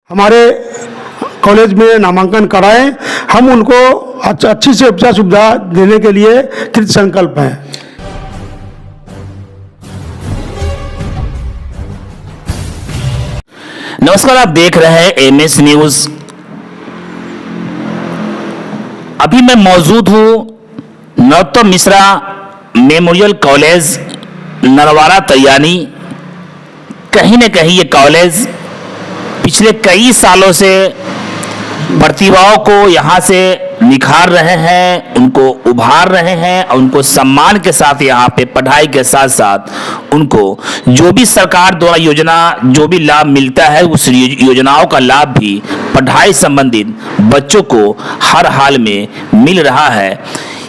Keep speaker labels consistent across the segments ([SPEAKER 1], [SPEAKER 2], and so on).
[SPEAKER 1] हमारे कॉलेज में नामांकन कराएं। हम उनको अच्छी से अच्छा सुविधा देने के लिए कृत संकल्प हैं।
[SPEAKER 2] नमस्कार, आप देख रहे हैं एमएस न्यूज। अभी मैं मौजूद हूं नरोत्तम मिश्रा मेमोरियल कॉलेज नरवाड़ा तैयानी। कहीं न कहीं ये कॉलेज पिछले कई सालों से प्रतिभाओं को यहाँ से निखार रहे हैं, उनको उभार रहे हैं और उनको सम्मान के साथ यहाँ पे पढ़ाई के साथ साथ उनको जो भी सरकार द्वारा योजना जो भी लाभ मिलता है उस योजनाओं का लाभ भी पढ़ाई संबंधित बच्चों को हर हाल में मिल रहा है।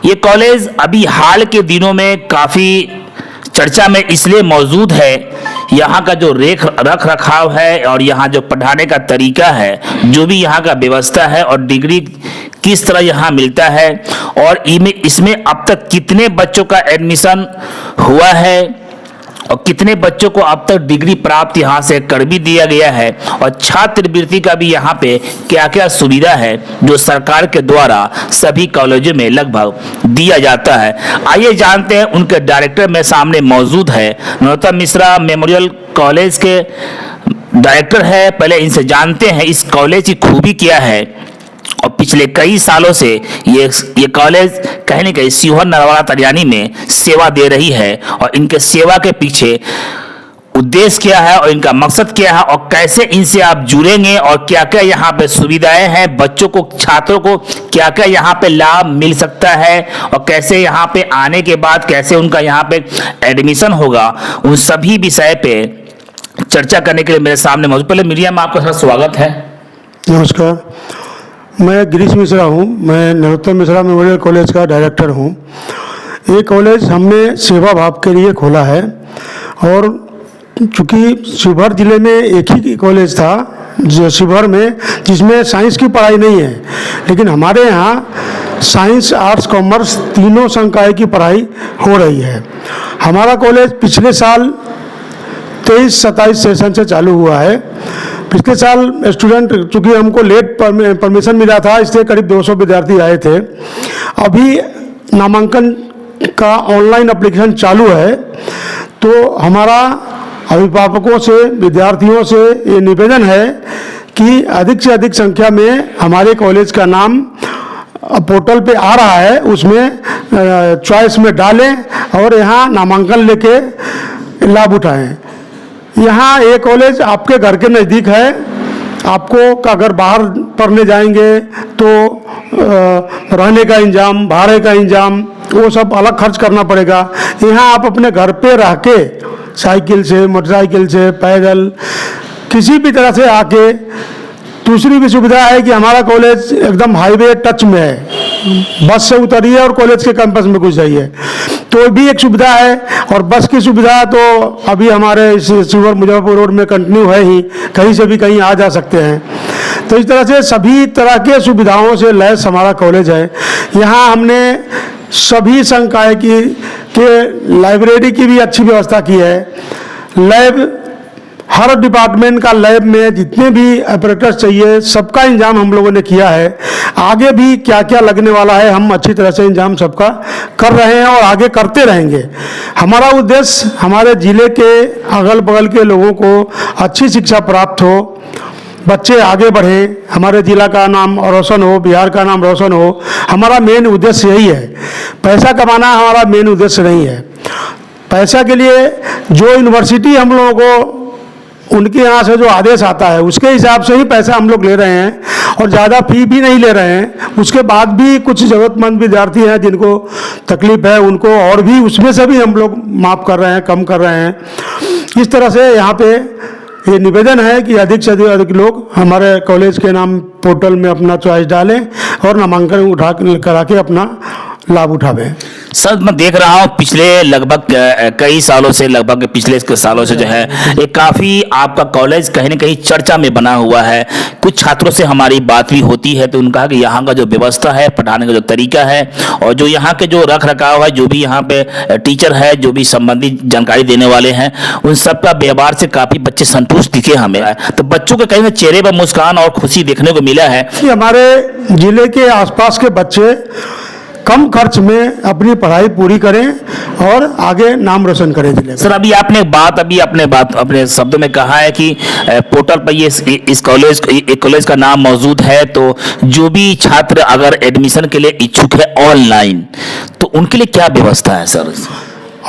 [SPEAKER 2] ये कॉलेज अभी हाल के दिनों में काफ़ी चर्चा में इसलिए मौजूद है, यहाँ का जो रख रखाव है और यहाँ जो पढ़ाने का तरीका है, जो भी यहाँ का व्यवस्था है और डिग्री किस तरह यहाँ मिलता है और इसमें अब तक कितने बच्चों का एडमिशन हुआ है और कितने बच्चों को अब तक डिग्री प्राप्त यहाँ से कर भी दिया गया है और छात्रवृत्ति का भी यहाँ पे क्या क्या सुविधा है जो सरकार के द्वारा सभी कॉलेजों में लगभग दिया जाता है। आइए जानते हैं, उनके डायरेक्टर में सामने मौजूद है, नरोत्तम मिश्रा मेमोरियल कॉलेज के डायरेक्टर है। पहले इनसे जानते हैं इस कॉलेज की खूबी क्या है और पिछले कई सालों से ये कॉलेज कहीं न कहीं शिवहर नरवाड़ा तरियानी में सेवा दे रही है और इनके सेवा के पीछे उद्देश्य क्या है और इनका मकसद क्या है और कैसे इनसे आप जुड़ेंगे और क्या क्या यहाँ पे सुविधाएं हैं, बच्चों को छात्रों को क्या क्या यहाँ पे लाभ मिल सकता है और कैसे यहाँ पे आने के बाद कैसे उनका यहाँ पे एडमिशन होगा, उन सभी विषय पे चर्चा करने के लिए मेरे सामने मौजूद। पहले मीडिया में आपका स्वागत है।
[SPEAKER 1] नमस्कार, मैं गिरीश मिश्रा हूँ। मैं नरोत्तम मिश्रा मेमोरियल कॉलेज का डायरेक्टर हूँ। ये कॉलेज हमने सेवा भाव के लिए खोला है और चूँकि शिवहर ज़िले में एक ही कॉलेज था जो शिवहर में, जिसमें साइंस की पढ़ाई नहीं है, लेकिन हमारे यहाँ साइंस, आर्ट्स, कॉमर्स तीनों संकाय की पढ़ाई हो रही है। हमारा कॉलेज पिछले साल 23-27 सेशन से चालू हुआ है। पिछले साल स्टूडेंट, चूँकि हमको लेट परमिशन मिला था, इसलिए करीब 200 विद्यार्थी आए थे। अभी नामांकन का ऑनलाइन एप्लीकेशन चालू है, तो हमारा अभिभावकों से, विद्यार्थियों से ये निवेदन है कि अधिक से अधिक संख्या में हमारे कॉलेज का नाम पोर्टल पे आ रहा है, उसमें चॉइस में डालें और यहाँ नामांकन लेके लाभ उठाएं। यहाँ ये कॉलेज आपके घर के नज़दीक है। आपको अगर बाहर पढ़ने जाएंगे तो रहने का इंतजाम, भाड़े का इंतजाम, वो सब अलग खर्च करना पड़ेगा। यहाँ आप अपने घर पे रह के साइकिल से, मोटरसाइकिल से, पैदल, किसी भी तरह से आके, दूसरी भी सुविधा है कि हमारा कॉलेज एकदम हाईवे टच में है। बस से उतरिए और कॉलेज के कैंपस में घुस जाइए, तो भी एक सुविधा है। और बस की सुविधा तो अभी हमारे इस शिवहर मुजफ्फरपुर रोड में कंटिन्यू है ही, कहीं से भी कहीं आ जा सकते हैं। तो इस तरह से सभी तरह के सुविधाओं से लैस हमारा कॉलेज है। यहाँ हमने सभी संकाय के लाइब्रेरी की भी अच्छी व्यवस्था की है। लैब, हर डिपार्टमेंट का लैब में जितने भी ऑपरेटर्स चाहिए सबका इंतजाम हम लोगों ने किया है। आगे भी क्या क्या लगने वाला है हम अच्छी तरह से इंतजाम सबका कर रहे हैं और आगे करते रहेंगे। हमारा उद्देश्य हमारे ज़िले के अगल बगल के लोगों को अच्छी शिक्षा प्राप्त हो, बच्चे आगे बढ़ें, हमारे ज़िला का नाम रोशन हो, बिहार का नाम रोशन हो। हमारा मेन उद्देश्य यही है। पैसा कमाना हमारा मेन उद्देश्य नहीं है। पैसा के लिए जो यूनिवर्सिटी हम लोगों को उनके यहाँ से जो आदेश आता है उसके हिसाब से ही पैसा हम लोग ले रहे हैं और ज़्यादा फ़ी भी नहीं ले रहे हैं। उसके बाद भी कुछ ज़रूरतमंद विद्यार्थी हैं जिनको तकलीफ़ है, उनको और भी उसमें से भी हम लोग माफ़ कर रहे हैं, कम कर रहे हैं। इस तरह से यहाँ पे ये निवेदन है कि अधिक से अधिक लोग हमारे कॉलेज के नाम पोर्टल में अपना चॉइस डालें और नामांकन करा के अपना लाभ उठावे।
[SPEAKER 2] सर मैं देख रहा हूँ पिछले लगभग कई सालों से, लगभग पिछले सालों से जो है ये काफ़ी आपका कॉलेज कहीं ना कहीं चर्चा में बना हुआ है। कुछ छात्रों से हमारी बात भी होती है तो उनका कि यहाँ का जो व्यवस्था है, पढ़ाने का जो तरीका है और जो यहाँ के जो रख रखाव है, जो भी यहाँ पे टीचर है, जो भी संबंधित जानकारी देने वाले हैं, उन सब का व्यवहार से काफ़ी बच्चे संतुष्ट दिखे हमें। तो बच्चों के कहीं ना चेहरे पर मुस्कान और खुशी देखने को मिला है
[SPEAKER 1] कि हमारे जिले के आसपास के बच्चे कम खर्च में अपनी पढ़ाई पूरी करें और आगे नाम रोशन करें जिले का।
[SPEAKER 2] सर अभी आपने अपने शब्दों में कहा है कि पोर्टल पर ये इस कॉलेज का नाम मौजूद है, तो जो भी छात्र अगर एडमिशन के लिए इच्छुक है ऑनलाइन, तो उनके लिए क्या व्यवस्था है सर?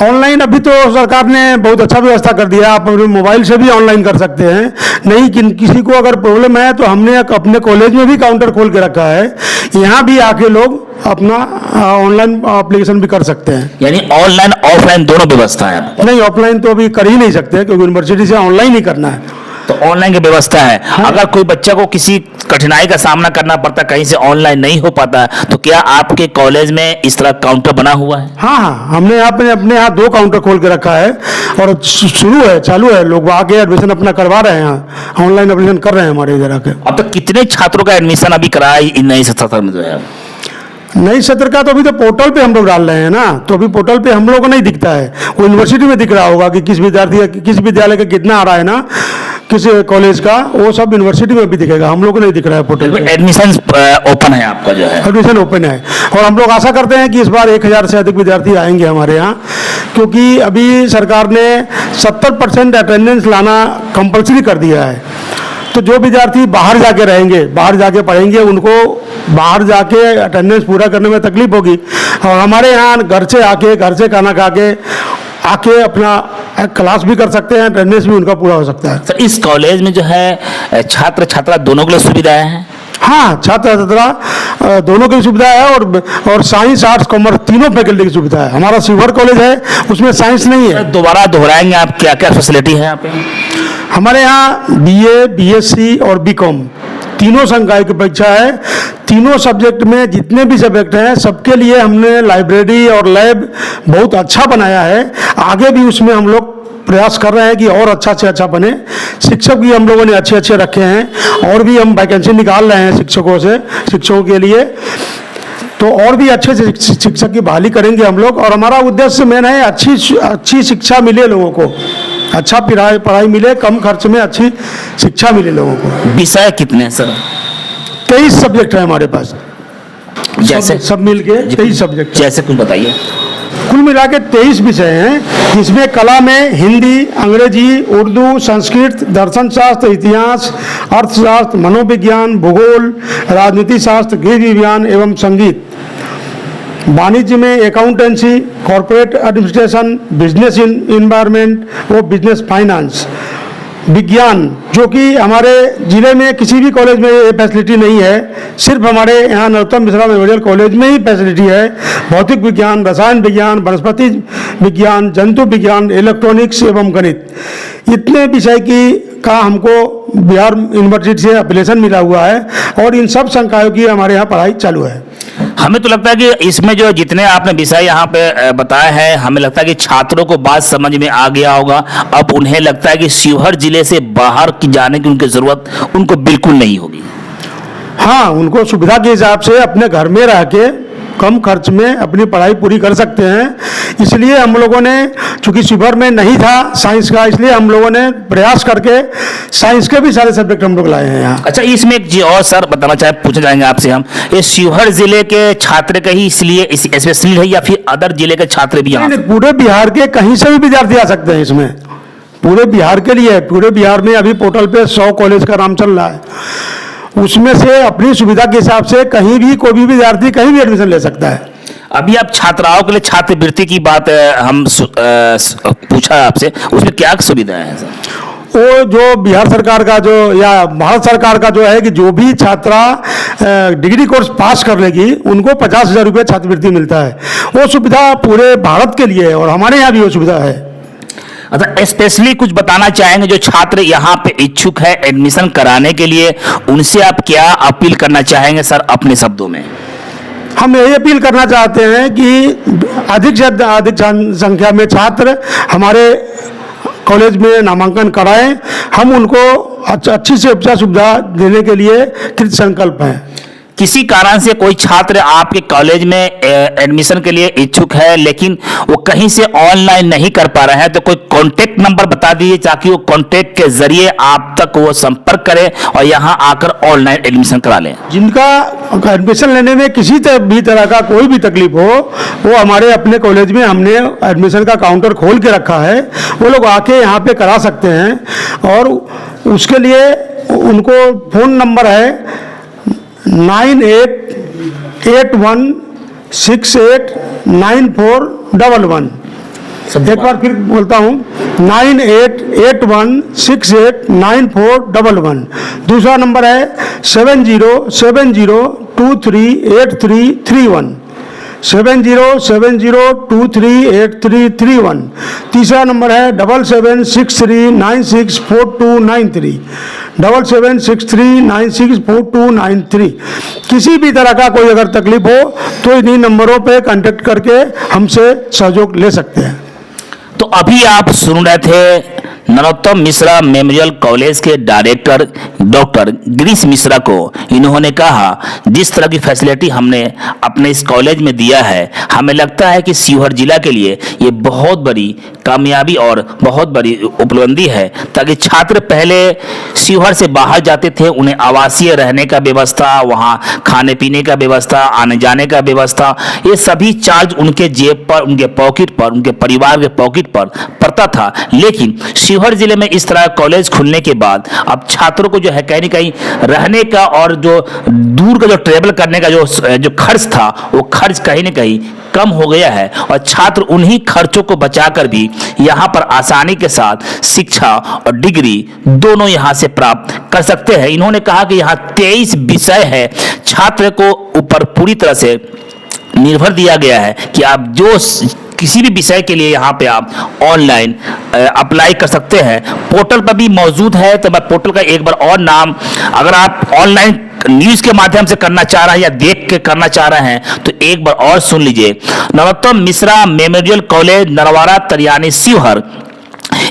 [SPEAKER 1] ऑनलाइन अभी तो सरकार ने बहुत अच्छा व्यवस्था कर दिया, आप अपने मोबाइल से भी ऑनलाइन कर सकते हैं। नहीं किसी को अगर प्रॉब्लम है तो हमने अपने कॉलेज में भी काउंटर खोल के रखा है, यहाँ भी आके लोग अपना ऑनलाइन एप्लीकेशन भी कर सकते हैं।
[SPEAKER 2] यानी ऑनलाइन ऑफलाइन दोनों व्यवस्था है?
[SPEAKER 1] नहीं, ऑफलाइन तो अभी कर ही नहीं सकते क्योंकि यूनिवर्सिटी से ऑनलाइन ही करना है।
[SPEAKER 2] तो ऑनलाइन की व्यवस्था है।
[SPEAKER 1] हाँ।
[SPEAKER 2] अगर कोई बच्चा को किसी कठिनाई का सामना करना पड़ता, कहीं से ऑनलाइन नहीं हो पाता, तो क्या आपके कॉलेज में इस तरह काउंटर बना हुआ है?
[SPEAKER 1] हाँ हाँ, हमने अपने यहाँ 2 काउंटर खोल के रखा है और चालू है, लोग आके एडमिशन अपना करवा रहे हैं, यहाँ ऑनलाइन एडमिशन कर रहे हैं हमारे इधर आके।
[SPEAKER 2] अब तक कितने छात्रों का एडमिशन अभी कराया इन नई सत्र में जो है?
[SPEAKER 1] नई सत्र का तो अभी तो पोर्टल पे हम लोग डाल रहे हैं ना, तो अभी पोर्टल पे हम लोग को नहीं दिखता है, वो यूनिवर्सिटी में दिख रहा होगा कि किस विद्यालय का कितना आ रहा है ना, किस कॉलेज का, वो सब यूनिवर्सिटी में भी दिखेगा, हम लोग को नहीं दिख रहा है पोर्टल पे।
[SPEAKER 2] एडमिशन ओपन है आपका जो है?
[SPEAKER 1] एडमिशन ओपन है और हम लोग आशा करते हैं कि इस बार 1000 से अधिक विद्यार्थी आएंगे हमारे यहाँ, क्योंकि अभी सरकार ने 70% अटेंडेंस लाना कंपल्सरी कर दिया है। तो जो विद्यार्थी बाहर जाके रहेंगे, बाहर जाके पढ़ेंगे, उनको बाहर जाके अटेंडेंस पूरा करने में तकलीफ होगी, और हमारे यहाँ घर से खाना खा के आके अपना क्लास भी कर सकते हैं, अटेंडेंस भी उनका पूरा हो सकता है।
[SPEAKER 2] सर इस कॉलेज में जो है छात्र छात्रा दोनों के लिए सुविधाएं हैं?
[SPEAKER 1] हाँ, छात्र छात्रा दोनों की सुविधा है और साइंस, आर्ट्स, कॉमर्स तीनों फैकल्टी की सुविधा है। हमारा शिवहर कॉलेज है, उसमें साइंस नहीं है।
[SPEAKER 2] दोबारा दोहराएंगे आप, क्या क्या फैसिलिटी है यहाँ पे?
[SPEAKER 1] हमारे यहाँ BA, BSc और BCom तीनों संकाय की परीक्षा है। तीनों सब्जेक्ट में जितने भी सब्जेक्ट हैं सबके लिए हमने लाइब्रेरी और लैब बहुत अच्छा बनाया है। आगे भी उसमें हम लोग प्रयास कर रहे हैं कि और अच्छा से अच्छा बने। शिक्षक भी हम लोगों ने अच्छे रखे हैं और भी हम वैकेंसी निकाल रहे हैं शिक्षकों के लिए, तो और भी अच्छे से शिक्षक की बहाली करेंगे हम लोग। और हमारा उद्देश्य मेन है अच्छी शिक्षा मिले लोगों को, अच्छा पढ़ाई मिले, कम खर्च में अच्छी शिक्षा मिले लोगों को।
[SPEAKER 2] विषय कितने हैं सर?
[SPEAKER 1] 23 सब्जेक्ट है हमारे पास,
[SPEAKER 2] जैसे
[SPEAKER 1] सब मिल के 23 सब्जेक्ट।
[SPEAKER 2] जैसे कुछ बताइए।
[SPEAKER 1] कुल मिला के 23 विषय हैं, जिसमें कला में हिंदी, अंग्रेजी, उर्दू, संस्कृत, दर्शन शास्त्र, इतिहास, अर्थशास्त्र, मनोविज्ञान, भूगोल, राजनीति शास्त्र, गृह विज्ञान एवं संगीत। वाणिज्य में accountancy, corporate administration, business environment वो बिजनेस फाइनेंस। विज्ञान, जो कि हमारे ज़िले में किसी भी कॉलेज में ये फैसिलिटी नहीं है, सिर्फ हमारे यहाँ नरोत्तम मिश्रा मेमोरियल कॉलेज में ही फैसिलिटी है। भौतिक विज्ञान, रसायन विज्ञान, वनस्पति विज्ञान, जंतु विज्ञान, इलेक्ट्रॉनिक्स एवं गणित, इतने विषय का हमको बिहार यूनिवर्सिटी से एप्लीकेशन मिला हुआ है और इन सब संकायों की हमारे यहाँ पढ़ाई चालू है।
[SPEAKER 2] हमें तो लगता है कि इसमें जो जितने आपने विषय यहाँ पे बताए हैं, हमें लगता है कि छात्रों को बात समझ में आ गया होगा। अब उन्हें लगता है कि शिवहर जिले से बाहर की जाने की उनकी जरूरत उनको बिल्कुल नहीं होगी।
[SPEAKER 1] हाँ, उनको सुविधा के हिसाब से अपने घर में रह के कम खर्च में अपनी पढ़ाई पूरी कर सकते हैं। इसलिए हम लोगों ने, चूंकि शिवहर में नहीं था साइंस का, इसलिए हम लोगों ने प्रयास करके साइंस के भी सारे सब्जेक्ट हम लोग लाए हैं यहाँ।
[SPEAKER 2] अच्छा, इसमें एक चीज और सर बताना पूछना चाहेंगे आपसे हम, ये शिवहर जिले के छात्र का ही इसलिए स्पेशली है या फिर अदर जिले के छात्र भी?
[SPEAKER 1] नहीं, पूरे बिहार के कहीं से भी विद्यार्थी आ सकते हैं इसमें, पूरे बिहार के लिए। पूरे बिहार में अभी पोर्टल पे 100 कॉलेज का नाम चल रहा है, उसमें से अपनी सुविधा के हिसाब से कहीं भी कोई भी विद्यार्थी कहीं भी एडमिशन ले सकता है।
[SPEAKER 2] अभी आप छात्राओं के लिए छात्रवृत्ति की बात हम पूछा आपसे, उसमें क्या सुविधाएं हैं सर?
[SPEAKER 1] वो जो बिहार सरकार का जो या भारत सरकार का जो है कि जो भी छात्रा डिग्री कोर्स पास कर लेगी उनको 50,000 रुपये छात्रवृत्ति मिलता है। वो सुविधा पूरे भारत के लिए है और हमारे यहाँ भी वो सुविधा है।
[SPEAKER 2] अच्छा, स्पेशली कुछ बताना चाहेंगे जो छात्र यहाँ पे इच्छुक है एडमिशन कराने के लिए, उनसे आप क्या अपील करना चाहेंगे सर अपने शब्दों में?
[SPEAKER 1] हम यही अपील करना चाहते हैं कि अधिक से अधिक संख्या में छात्र हमारे कॉलेज में नामांकन कराएं। हम उनको अच्छी से अच्छा सुविधा देने के लिए कृत संकल्प हैं।
[SPEAKER 2] किसी कारण से कोई छात्र आपके कॉलेज में एडमिशन के लिए इच्छुक है लेकिन वो कहीं से ऑनलाइन नहीं कर पा रहे हैं, तो कोई कांटेक्ट नंबर बता दीजिए ताकि वो कांटेक्ट के जरिए आप तक वो संपर्क करें और यहाँ आकर ऑनलाइन एडमिशन करा लें।
[SPEAKER 1] जिनका एडमिशन लेने में किसी भी तरह का कोई भी तकलीफ हो, वो हमारे अपने कॉलेज में हमने एडमिशन का काउंटर खोल के रखा है, वो लोग आके यहाँ पे करा सकते हैं। और उसके लिए उनको फ़ोन नंबर है 9881689411। एक बार फिर बोलता हूँ 9881689411। दूसरा नंबर है 7070238331 7070238331। तीसरा नंबर है 7763964293 7763964293। किसी भी तरह का कोई अगर तकलीफ हो तो इन्हीं नंबरों पे कांटेक्ट करके हमसे सहयोग ले सकते हैं।
[SPEAKER 2] तो अभी आप सुन रहे थे नरोत्तम मिश्रा मेमोरियल कॉलेज के डायरेक्टर डॉक्टर गिरीश मिश्रा को। इन्होंने कहा जिस तरह की फैसिलिटी हमने अपने इस कॉलेज में दिया है, हमें लगता है कि शिवहर जिला के लिए ये बहुत बड़ी कामयाबी और बहुत बड़ी उपलब्धि है, ताकि छात्र पहले शिवहर से बाहर जाते थे, उन्हें आवासीय रहने का व्यवस्था, वहाँ खाने पीने का व्यवस्था, आने जाने का व्यवस्था, ये सभी चार्ज उनके जेब पर, उनके पॉकेट पर, उनके परिवार के पॉकेट पर पड़ता था। लेकिन शिवहर जिले में इस तरह कॉलेज खुलने के बाद अब छात्रों को जो है कहीं ना कहीं रहने का और जो दूर का जो ट्रेवल करने का जो खर्च था, वो खर्च कहीं ना कहीं कम हो गया है और छात्र उन्हीं खर्चों को बचाकर भी यहाँ पर आसानी के साथ शिक्षा और डिग्री दोनों यहाँ से प्राप्त कर सकते हैं। इन्होंने कहा कि यहाँ 23 विषय है, छात्र को ऊपर पूरी तरह से निर्भर दिया गया है कि आप जो किसी भी विषय के लिए यहाँ पे आप ऑनलाइन अप्लाई कर सकते हैं। पोर्टल पर भी मौजूद है, तो मैं पोर्टल का एक बार और नाम, अगर आप ऑनलाइन न्यूज़ के माध्यम से करना चाह रहे हैं या देख के करना चाह रहे हैं तो एक बार और सुन लीजिए। Narottam Mishra memorial college Narwara Tariyani Shivhar.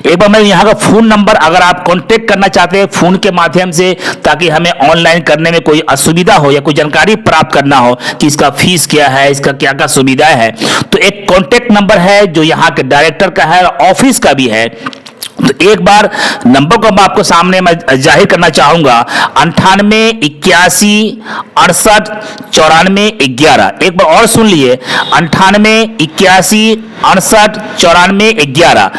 [SPEAKER 2] एक बार मैं यहाँ का फ़ोन नंबर, अगर आप कांटेक्ट करना चाहते हैं फ़ोन के माध्यम से, ताकि हमें ऑनलाइन करने में कोई असुविधा हो या कोई जानकारी प्राप्त करना हो कि इसका फीस क्या है, इसका क्या क्या सुविधाएं है, तो एक कांटेक्ट नंबर है जो यहाँ के डायरेक्टर का है और ऑफिस का भी है। तो एक बार नंबर को मैं आपको सामने मैं जाहिर करना चाहूंगा, 9881689411। एक बार और सुन लिए, 9881689411।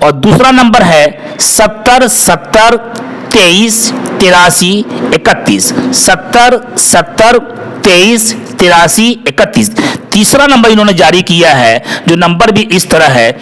[SPEAKER 2] और दूसरा नंबर है 7070238331 7070238331। तीसरा नंबर इन्होंने जारी किया है, जो नंबर भी इस तरह है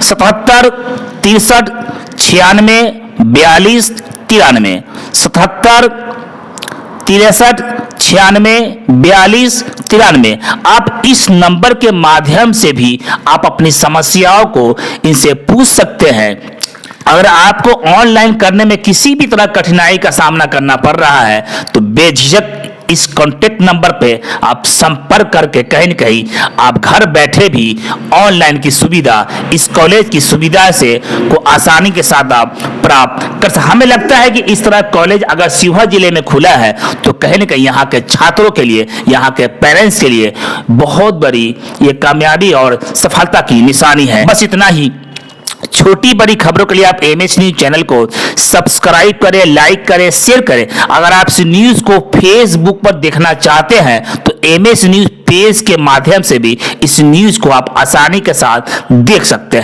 [SPEAKER 2] 7763964293 7763964293। आप इस नंबर के माध्यम से भी आप अपनी समस्याओं को इनसे पूछ सकते हैं। अगर आपको ऑनलाइन करने में किसी भी तरह कठिनाई का सामना करना पड़ रहा है तो बेझिझक इस कॉन्टेक्ट नंबर पे आप संपर्क करके कहीं न कहीं आप घर बैठे भी ऑनलाइन की सुविधा, इस कॉलेज की सुविधा से को आसानी के साथ आप प्राप्त कर सकते। हमें लगता है कि इस तरह कॉलेज अगर शिवहर जिले में खुला है तो कहीं न कहीं यहाँ के छात्रों के लिए, यहाँ के पेरेंट्स के लिए बहुत बड़ी ये कामयाबी और सफलता की निशानी है। बस इतना ही। छोटी बड़ी खबरों के लिए आप एमएस न्यूज चैनल को सब्सक्राइब करें, लाइक करें, शेयर करें। अगर आप इस न्यूज को फेसबुक पर देखना चाहते हैं तो एमएस न्यूज पेज के माध्यम से भी इस न्यूज को आप आसानी के साथ देख सकते हैं।